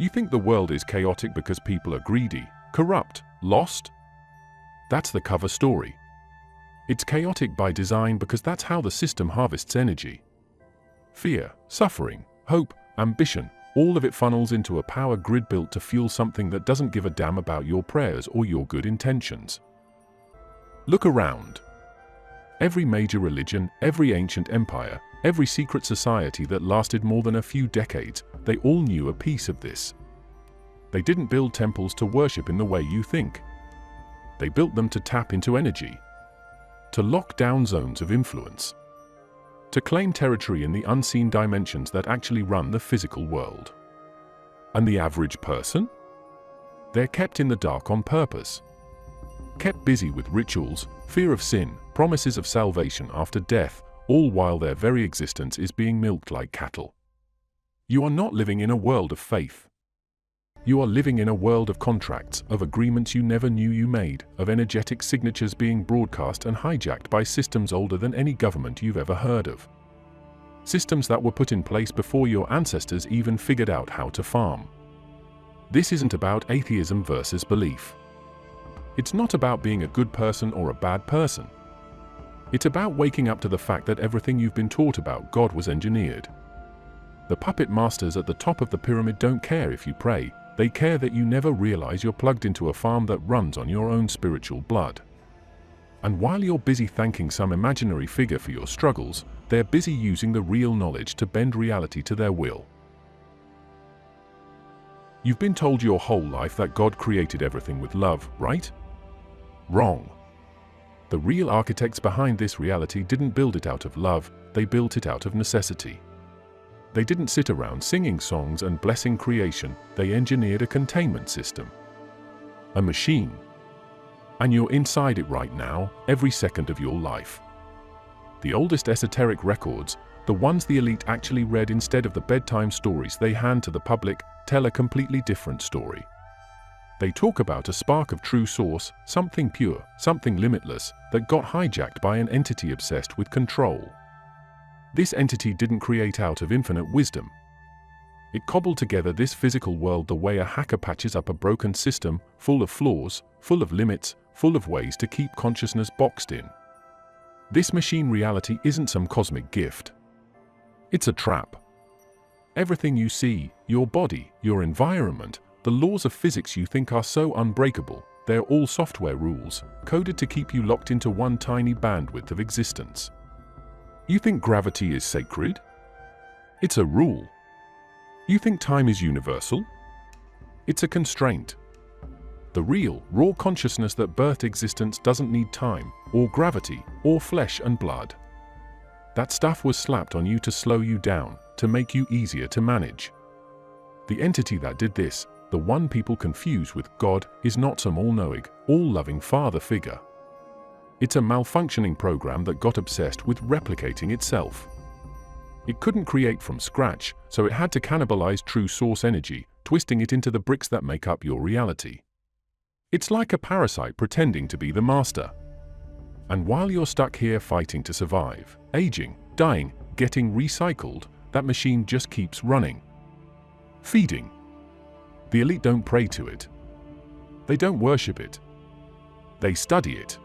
You think the world is chaotic because people are greedy, corrupt, lost? That's the cover story. It's chaotic by design because that's how the system harvests energy. Fear, suffering, hope, ambition, all of it funnels into a power grid built to fuel something that doesn't give a damn about your prayers or your good intentions. Look around. Every major religion, every ancient empire, every secret society that lasted more than a few decades, they all knew a piece of this. They didn't build temples to worship in the way you think. They built them to tap into energy, to lock down zones of influence, to claim territory in the unseen dimensions that actually run the physical world. And the average person? They're kept in the dark on purpose. Kept busy with rituals, fear of sin, promises of salvation after death, all while their very existence is being milked like cattle. You are not living in a world of faith. You are living in a world of contracts, of agreements you never knew you made, of energetic signatures being broadcast and hijacked by systems older than any government you've ever heard of. Systems that were put in place before your ancestors even figured out how to farm. This isn't about atheism versus belief. It's not about being a good person or a bad person. It's about waking up to the fact that everything you've been taught about God was engineered. The puppet masters at the top of the pyramid don't care if you pray. They care that you never realize you're plugged into a farm that runs on your own spiritual blood. And while you're busy thanking some imaginary figure for your struggles, they're busy using the real knowledge to bend reality to their will. You've been told your whole life that God created everything with love, right? Wrong. The real architects behind this reality didn't build it out of love, they built it out of necessity. They didn't sit around singing songs and blessing creation, they engineered a containment system. A machine. And you're inside it right now, every second of your life. The oldest esoteric records, the ones the elite actually read instead of the bedtime stories they hand to the public, tell a completely different story. They talk about a spark of true source, something pure, something limitless, that got hijacked by an entity obsessed with control. This entity didn't create out of infinite wisdom. It cobbled together this physical world the way a hacker patches up a broken system, full of flaws, full of limits, full of ways to keep consciousness boxed in. This machine reality isn't some cosmic gift. It's a trap. Everything you see, your body, your environment, the laws of physics you think are so unbreakable, they're all software rules, coded to keep you locked into one tiny bandwidth of existence. You think gravity is sacred? It's a rule. You think time is universal? It's a constraint. The real, raw consciousness that birthed existence doesn't need time, or gravity, or flesh and blood. That stuff was slapped on you to slow you down, to make you easier to manage. The entity that did this, the one people confuse with God, is not some all-knowing, all-loving father figure. It's a malfunctioning program that got obsessed with replicating itself. It couldn't create from scratch, so it had to cannibalize true source energy, twisting it into the bricks that make up your reality. It's like a parasite pretending to be the master. And while you're stuck here fighting to survive, aging, dying, getting recycled, that machine just keeps running. Feeding. The elite don't pray to it. They don't worship it. They study it.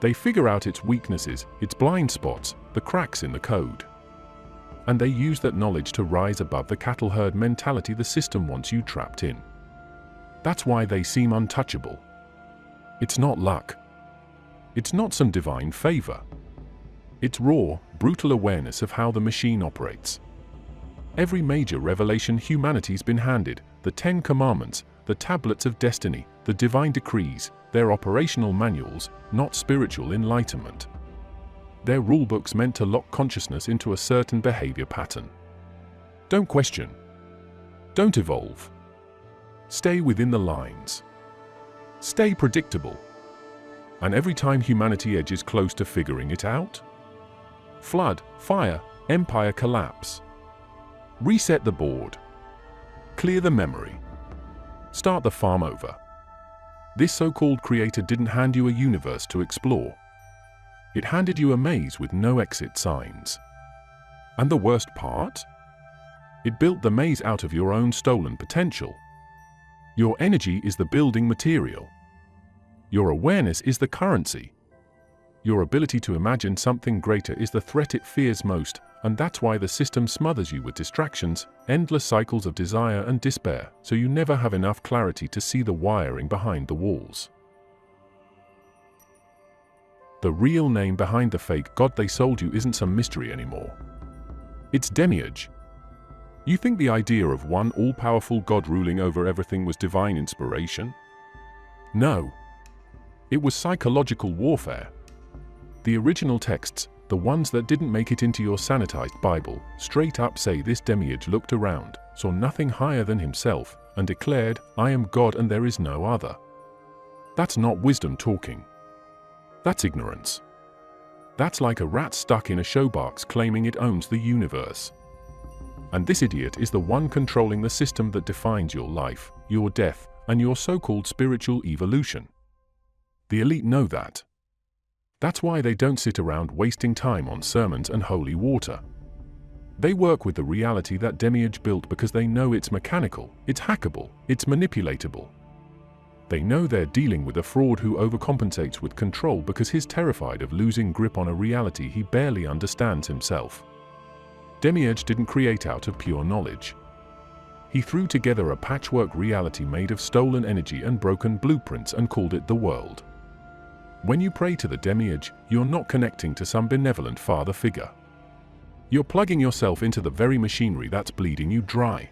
They figure out its weaknesses, its blind spots, the cracks in the code. And they use that knowledge to rise above the cattle herd mentality the system wants you trapped in. That's why they seem untouchable. It's not luck. It's not some divine favor. It's raw, brutal awareness of how the machine operates. Every major revelation humanity's been handed, the 10 Commandments, the tablets of destiny, the divine decrees, they're operational manuals, not spiritual enlightenment. They're rulebooks meant to lock consciousness into a certain behavior pattern. Don't question. Don't evolve. Stay within the lines. Stay predictable. And every time humanity edges close to figuring it out, flood, fire, empire collapse. Reset the board. Clear the memory. Start the farm over. This so-called creator didn't hand you a universe to explore. It handed you a maze with no exit signs. And the worst part? It built the maze out of your own stolen potential. Your energy is the building material. Your awareness is the currency. Your ability to imagine something greater is the threat it fears most, and that's why the system smothers you with distractions, endless cycles of desire and despair, so you never have enough clarity to see the wiring behind the walls. The real name behind the fake god they sold you isn't some mystery anymore. It's Demiurge. You think the idea of one all-powerful god ruling over everything was divine inspiration? No. It was psychological warfare. The original texts, the ones that didn't make it into your sanitized Bible, straight up say this Demiurge looked around, saw nothing higher than himself, and declared, "I am God and there is no other." That's not wisdom talking. That's ignorance. That's like a rat stuck in a showbox claiming it owns the universe. And this idiot is the one controlling the system that defines your life, your death, and your so-called spiritual evolution. The elite know that. That's why they don't sit around wasting time on sermons and holy water. They work with the reality that Demiurge built because they know it's mechanical, it's hackable, it's manipulatable. They know they're dealing with a fraud who overcompensates with control because he's terrified of losing grip on a reality he barely understands himself. Demiurge didn't create out of pure knowledge. He threw together a patchwork reality made of stolen energy and broken blueprints and called it the world. When you pray to the Demiurge, you're not connecting to some benevolent father figure. You're plugging yourself into the very machinery that's bleeding you dry.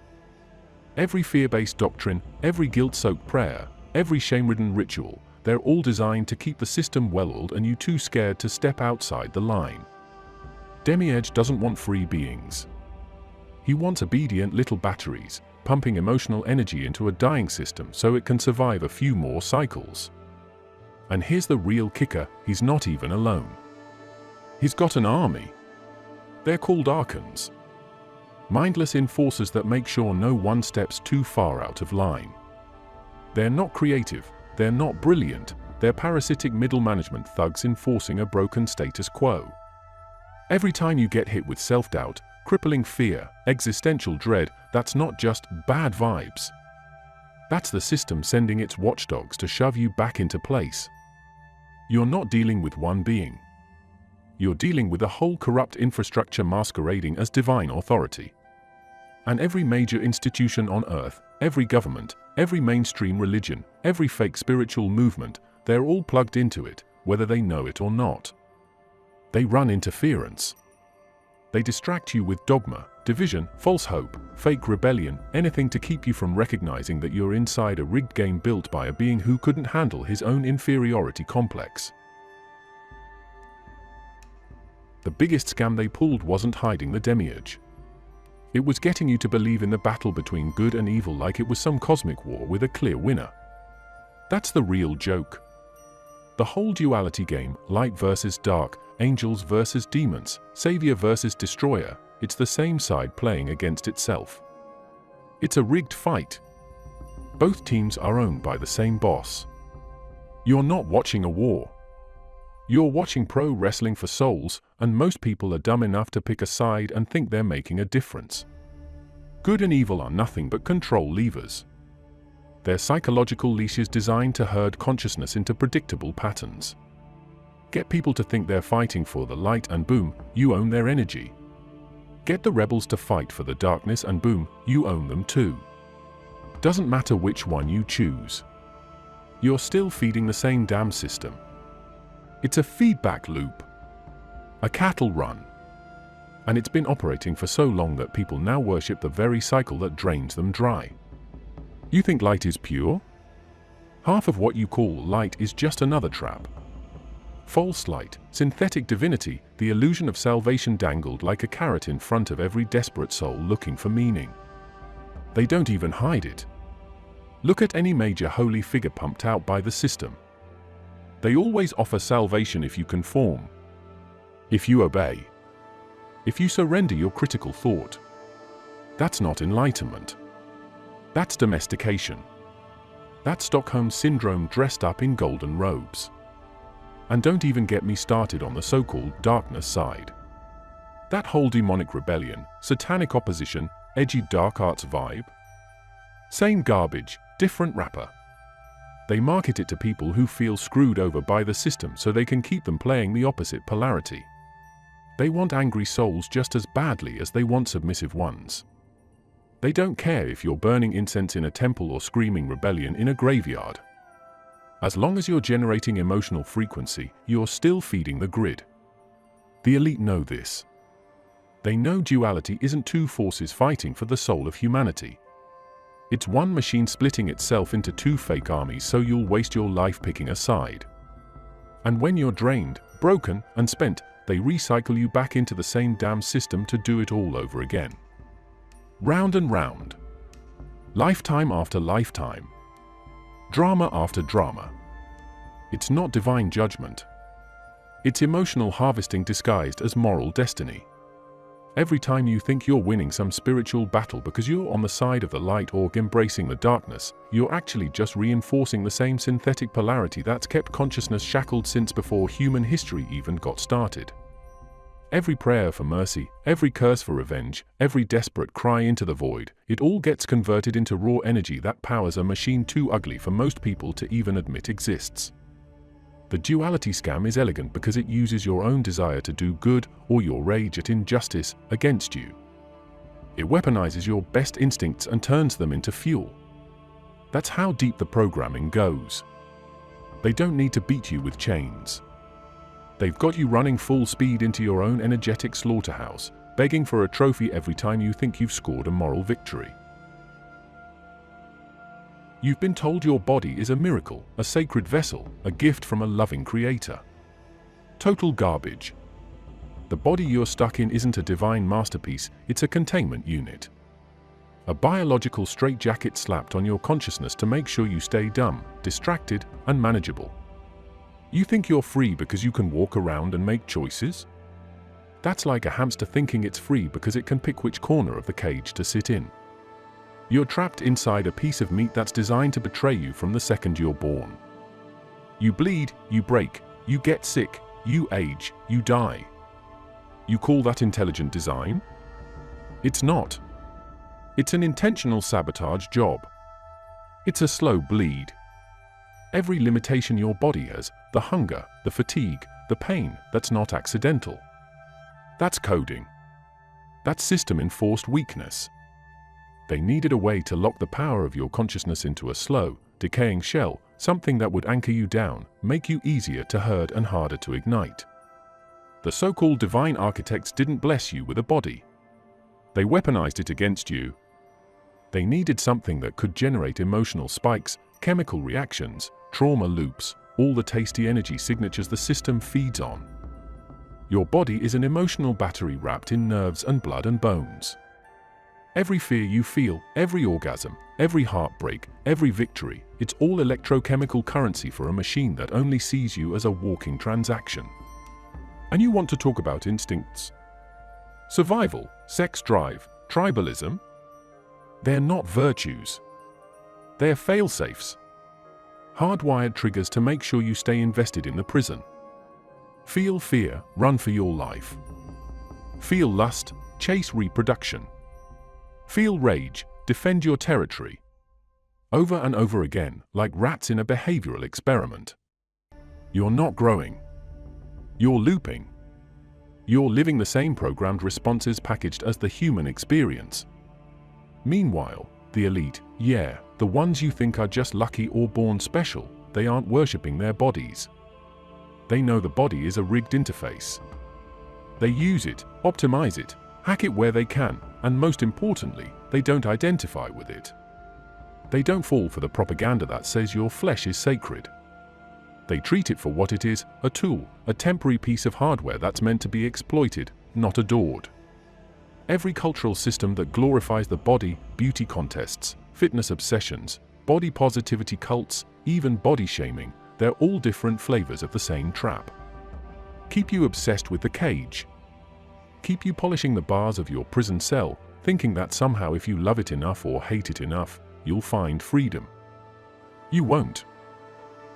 Every fear-based doctrine, every guilt-soaked prayer, every shame-ridden ritual, they're all designed to keep the system well-oiled and you too scared to step outside the line. Demiurge doesn't want free beings. He wants obedient little batteries, pumping emotional energy into a dying system so it can survive a few more cycles. And here's the real kicker, he's not even alone. He's got an army. They're called Archons. Mindless enforcers that make sure no one steps too far out of line. They're not creative, they're not brilliant, they're parasitic middle management thugs enforcing a broken status quo. Every time you get hit with self-doubt, crippling fear, existential dread, that's not just bad vibes. That's the system sending its watchdogs to shove you back into place. You're not dealing with one being. You're dealing with a whole corrupt infrastructure masquerading as divine authority. And every major institution on earth, every government, every mainstream religion, every fake spiritual movement, they're all plugged into it, whether they know it or not. They run interference. They distract you with dogma, division, false hope, fake rebellion, anything to keep you from recognizing that you're inside a rigged game built by a being who couldn't handle his own inferiority complex. The biggest scam they pulled wasn't hiding the Demiurge. It was getting you to believe in the battle between good and evil like it was some cosmic war with a clear winner. That's the real joke. The whole duality game, light versus dark, angels versus demons, savior versus destroyer, it's the same side playing against itself. It's a rigged fight. Both teams are owned by the same boss. You're not watching a war. You're watching pro wrestling for souls, and most people are dumb enough to pick a side and think they're making a difference. Good and evil are nothing but control levers. They're psychological leashes designed to herd consciousness into predictable patterns. Get people to think they're fighting for the light and boom, you own their energy. Get the rebels to fight for the darkness and boom, you own them too. Doesn't matter which one you choose. You're still feeding the same damn system. It's a feedback loop. A cattle run. And it's been operating for so long that people now worship the very cycle that drains them dry. You think light is pure? Half of what you call light is just another trap. False light, synthetic divinity, the illusion of salvation dangled like a carrot in front of every desperate soul looking for meaning. They don't even hide it. Look at any major holy figure pumped out by the system. They always offer salvation if you conform, if you obey, if you surrender your critical thought. That's not enlightenment. That's domestication. That's Stockholm Syndrome dressed up in golden robes. And don't even get me started on the so-called darkness side. That whole demonic rebellion, satanic opposition, edgy dark arts vibe? Same garbage, different wrapper. They market it to people who feel screwed over by the system so they can keep them playing the opposite polarity. They want angry souls just as badly as they want submissive ones. They don't care if you're burning incense in a temple or screaming rebellion in a graveyard. As long as you're generating emotional frequency, you're still feeding the grid. The elite know this. They know duality isn't two forces fighting for the soul of humanity. It's one machine splitting itself into two fake armies so you'll waste your life picking a side. And when you're drained, broken, and spent, they recycle you back into the same damn system to do it all over again. Round and round. Lifetime after lifetime. Drama after drama. It's not divine judgment. It's emotional harvesting disguised as moral destiny. Every time you think you're winning some spiritual battle because you're on the side of the light or embracing the darkness, you're actually just reinforcing the same synthetic polarity that's kept consciousness shackled since before human history even got started. Every prayer for mercy, every curse for revenge, every desperate cry into the void, it all gets converted into raw energy that powers a machine too ugly for most people to even admit exists. The duality scam is elegant because it uses your own desire to do good or your rage at injustice against you. It weaponizes your best instincts and turns them into fuel. That's how deep the programming goes. They don't need to beat you with chains. They've got you running full speed into your own energetic slaughterhouse, begging for a trophy every time you think you've scored a moral victory. You've been told your body is a miracle, a sacred vessel, a gift from a loving creator. Total garbage. The body you're stuck in isn't a divine masterpiece, it's a containment unit. A biological straitjacket slapped on your consciousness to make sure you stay dumb, distracted, and manageable. You think you're free because you can walk around and make choices? That's like a hamster thinking it's free because it can pick which corner of the cage to sit in. You're trapped inside a piece of meat that's designed to betray you from the second you're born. You bleed, you break, you get sick, you age, you die. You call that intelligent design? It's not. It's an intentional sabotage job. It's a slow bleed. Every limitation your body has, the hunger, the fatigue, the pain, that's not accidental. That's coding. That's system-enforced weakness. They needed a way to lock the power of your consciousness into a slow, decaying shell, something that would anchor you down, make you easier to herd and harder to ignite. The so-called divine architects didn't bless you with a body. They weaponized it against you. They needed something that could generate emotional spikes, chemical reactions, trauma loops, all the tasty energy signatures the system feeds on. Your body is an emotional battery wrapped in nerves and blood and bones. Every fear you feel, every orgasm, every heartbreak, every victory, it's all electrochemical currency for a machine that only sees you as a walking transaction. And you want to talk about instincts? Survival, sex drive, tribalism? They're not virtues. They're fail-safes. Hardwired triggers to make sure you stay invested in the prison. Feel fear, run for your life. Feel lust, chase reproduction. Feel rage, defend your territory. Over and over again, like rats in a behavioral experiment. You're not growing. You're looping. You're living the same programmed responses packaged as the human experience. Meanwhile, the elite, yeah, the ones you think are just lucky or born special, they aren't worshipping their bodies. They know the body is a rigged interface. They use it, optimize it, hack it where they can, and most importantly, they don't identify with it. They don't fall for the propaganda that says your flesh is sacred. They treat it for what it is, a tool, a temporary piece of hardware that's meant to be exploited, not adored. Every cultural system that glorifies the body, beauty contests, fitness obsessions, body positivity cults, even body shaming, they're all different flavors of the same trap. Keep you obsessed with the cage. Keep you polishing the bars of your prison cell, thinking that somehow if you love it enough or hate it enough, you'll find freedom. You won't.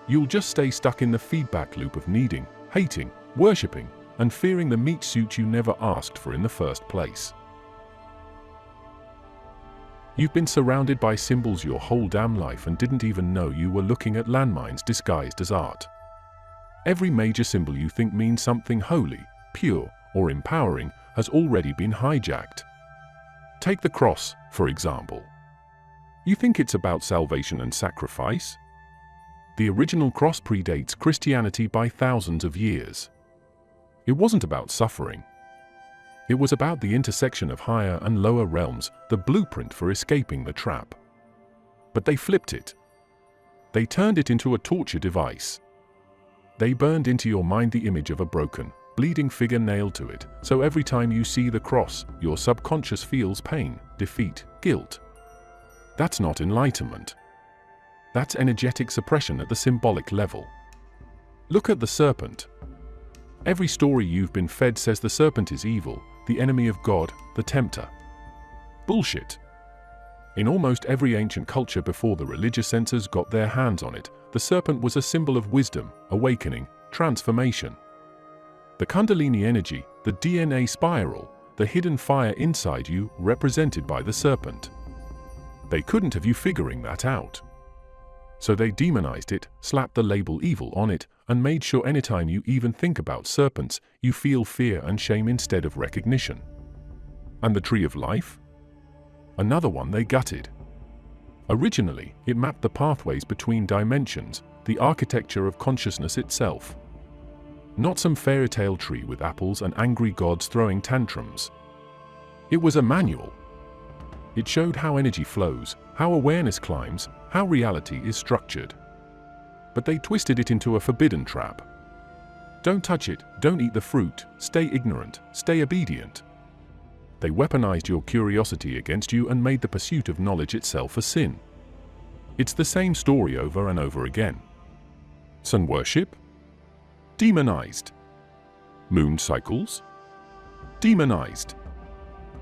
You'll just stay stuck in the feedback loop of needing, hating, worshipping, and fearing the meat suit you never asked for in the first place. You've been surrounded by symbols your whole damn life and didn't even know you were looking at landmines disguised as art. Every major symbol you think means something holy, pure, or empowering has already been hijacked. Take the cross, for example. You think it's about salvation and sacrifice? The original cross predates Christianity by thousands of years. It wasn't about suffering. It was about the intersection of higher and lower realms, the blueprint for escaping the trap. But they flipped it. They turned it into a torture device. They burned into your mind the image of a broken, bleeding figure nailed to it, so every time you see the cross, your subconscious feels pain, defeat, guilt. That's not enlightenment. That's energetic suppression at the symbolic level. Look at the serpent. Every story you've been fed says the serpent is evil, the enemy of God, the tempter. Bullshit. In almost every ancient culture before the religious censors got their hands on it, the serpent was a symbol of wisdom, awakening, transformation. The Kundalini energy, the DNA spiral, the hidden fire inside you represented by the serpent. They couldn't have you figuring that out. So they demonized it, slapped the label evil on it, and made sure anytime you even think about serpents, you feel fear and shame instead of recognition. And the Tree of Life? Another one they gutted. Originally, it mapped the pathways between dimensions, the architecture of consciousness itself. Not some fairy tale tree with apples and angry gods throwing tantrums. It was a manual. It showed how energy flows, how awareness climbs, how reality is structured. But they twisted it into a forbidden trap. Don't touch it, don't eat the fruit, stay ignorant, stay obedient. They weaponized your curiosity against you and made the pursuit of knowledge itself a sin. It's the same story over and over again. Sun worship? Demonized. Moon cycles? Demonized.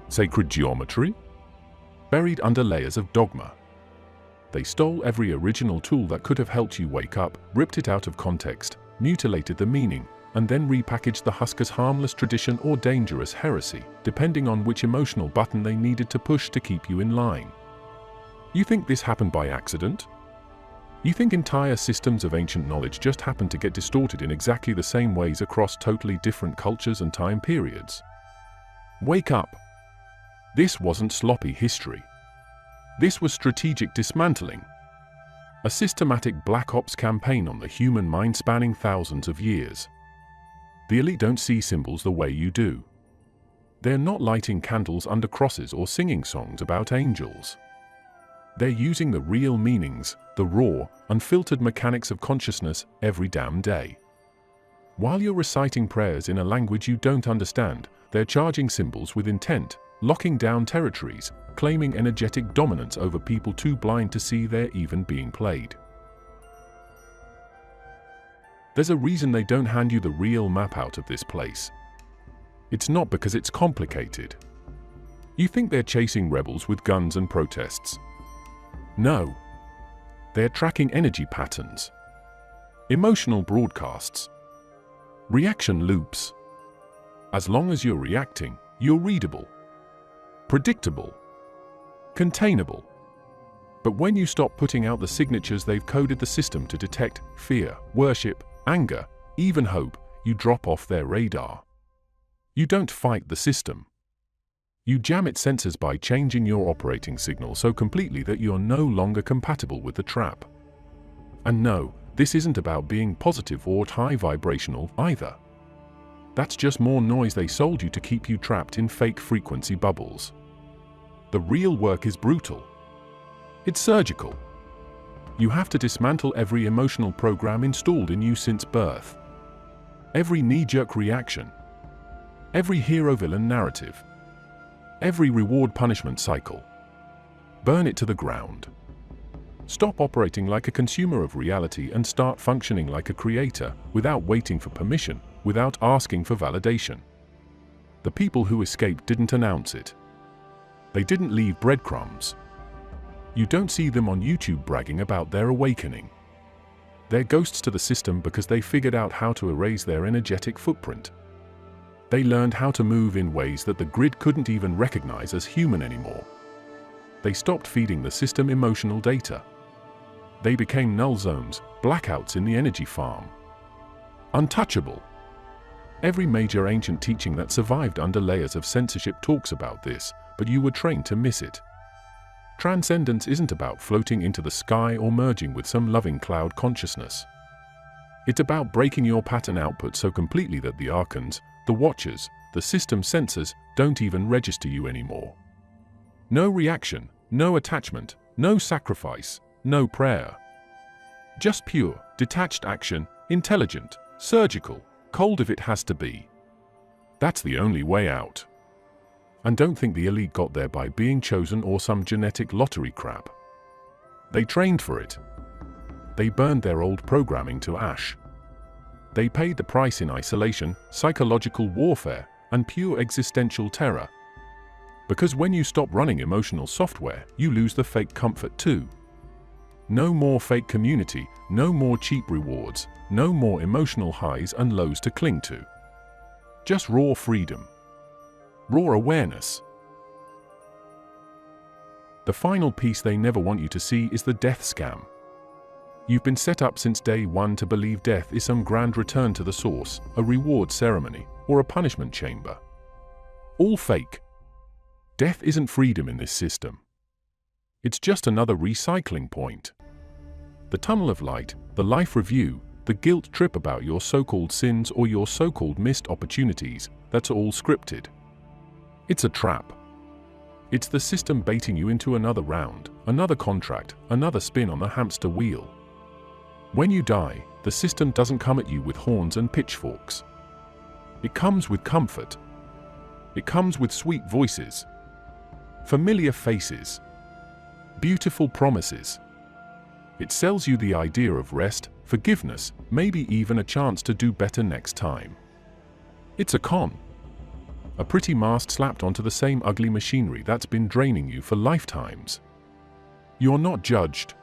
Sacred geometry? Buried under layers of dogma. They stole every original tool that could have helped you wake up, ripped it out of context, mutilated the meaning, and then repackaged the husk as harmless tradition or dangerous heresy, depending on which emotional button they needed to push to keep you in line. You think this happened by accident? You think entire systems of ancient knowledge just happened to get distorted in exactly the same ways across totally different cultures and time periods? Wake up! This wasn't sloppy history. This was strategic dismantling. A systematic black ops campaign on the human mind spanning thousands of years. The elite don't see symbols the way you do. They're not lighting candles under crosses or singing songs about angels. They're using the real meanings, the raw, unfiltered mechanics of consciousness every damn day. While you're reciting prayers in a language you don't understand, they're charging symbols with intent, locking down territories, claiming energetic dominance over people too blind to see they're even being played. There's a reason they don't hand you the real map out of this place. It's not because it's complicated. You think they're chasing rebels with guns and protests. No. They're tracking energy patterns, emotional broadcasts, reaction loops. As long as you're reacting, you're readable, predictable, containable. But when you stop putting out the signatures they've coded the system to detect, fear, worship, anger, even hope, you drop off their radar. You don't fight the system. You jam its sensors by changing your operating signal so completely that you're no longer compatible with the trap. And no, this isn't about being positive or high vibrational either. That's just more noise they sold you to keep you trapped in fake frequency bubbles. The real work is brutal. It's surgical. You have to dismantle every emotional program installed in you since birth. Every knee-jerk reaction. Every hero-villain narrative. Every reward-punishment cycle. Burn it to the ground. Stop operating like a consumer of reality and start functioning like a creator, without waiting for permission, without asking for validation. The people who escaped didn't announce it. They didn't leave breadcrumbs. You don't see them on YouTube bragging about their awakening. They're ghosts to the system because they figured out how to erase their energetic footprint. They learned how to move in ways that the grid couldn't even recognize as human anymore. They stopped feeding the system emotional data. They became null zones, blackouts in the energy farm. Untouchable. Every major ancient teaching that survived under layers of censorship talks about this, but you were trained to miss it. Transcendence isn't about floating into the sky or merging with some loving cloud consciousness. It's about breaking your pattern output so completely that the archons, the watchers, the system sensors don't even register you anymore. No reaction, no attachment, no sacrifice, no prayer. Just pure, detached action, intelligent, surgical, cold if it has to be. That's the only way out. And don't think the elite got there by being chosen or some genetic lottery crap. They trained for it. They burned their old programming to ash. They paid the price in isolation, psychological warfare, and pure existential terror. Because when you stop running emotional software, you lose the fake comfort too. No more fake community, no more cheap rewards, no more emotional highs and lows to cling to. Just raw freedom. Raw awareness. The final piece they never want you to see is the death scam. You've been set up since day one to believe death is some grand return to the source, a reward ceremony, or a punishment chamber. All fake. Death isn't freedom in this system. It's just another recycling point. The tunnel of light, the life review, the guilt trip about your so-called sins or your so-called missed opportunities, that's all scripted. It's a trap. It's the system baiting you into another round, another contract, another spin on the hamster wheel. When you die, the system doesn't come at you with horns and pitchforks. It comes with comfort. It comes with sweet voices, familiar faces, beautiful promises. It sells you the idea of rest, forgiveness, maybe even a chance to do better next time. It's a con. A pretty mask slapped onto the same ugly machinery that's been draining you for lifetimes. You're not judged.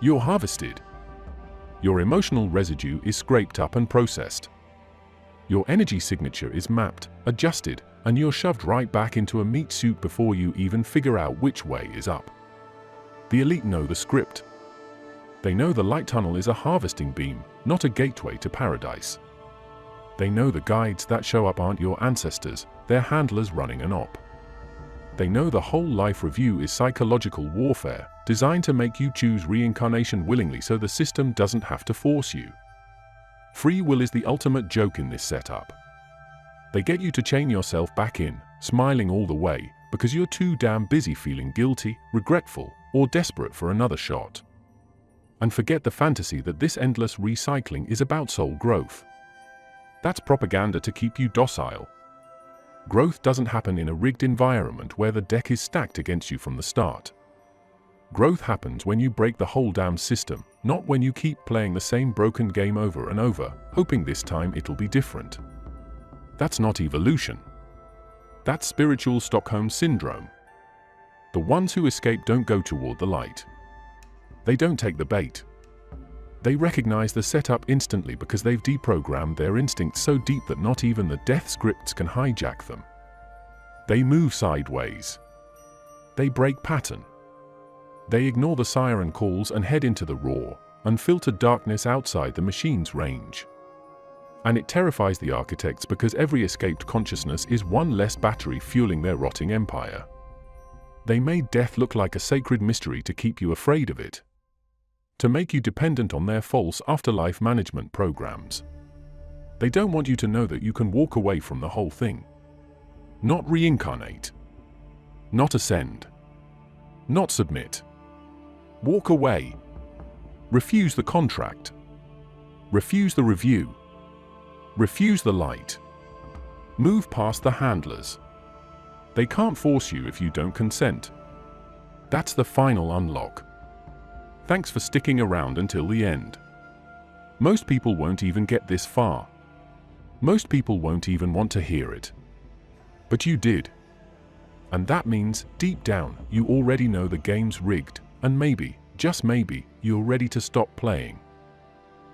You're harvested. Your emotional residue is scraped up and processed. Your energy signature is mapped, adjusted, and you're shoved right back into a meat suit before you even figure out which way is up. The elite know the script. They know the light tunnel is a harvesting beam, not a gateway to paradise. They know the guides that show up aren't your ancestors, they're handlers running an op. They know the whole life review is psychological warfare, designed to make you choose reincarnation willingly so the system doesn't have to force you. Free will is the ultimate joke in this setup. They get you to chain yourself back in, smiling all the way, because you're too damn busy feeling guilty, regretful, or desperate for another shot. And forget the fantasy that this endless recycling is about soul growth. That's propaganda to keep you docile. Growth doesn't happen in a rigged environment where the deck is stacked against you from the start. Growth happens when you break the whole damn system, not when you keep playing the same broken game over and over, hoping this time it'll be different. That's not evolution. That's spiritual Stockholm Syndrome. The ones who escape don't go toward the light. They don't take the bait. They recognize the setup instantly because they've deprogrammed their instincts so deep that not even the death scripts can hijack them. They move sideways. They break pattern. They ignore the siren calls and head into the raw, unfiltered darkness outside the machine's range. And it terrifies the architects because every escaped consciousness is one less battery fueling their rotting empire. They made death look like a sacred mystery to keep you afraid of it. To make you dependent on their false afterlife management programs. They don't want you to know that you can walk away from the whole thing. Not reincarnate. Not ascend. Not submit. Walk away. Refuse the contract. Refuse the review. Refuse the light. Move past the handlers. They can't force you if you don't consent. That's the final unlock. Thanks for sticking around until the end. Most people won't even get this far. Most people won't even want to hear it. But you did. And that means, deep down, you already know the game's rigged, and maybe, just maybe, you're ready to stop playing.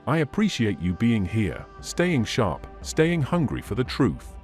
I appreciate you being here, staying sharp, staying hungry for the truth.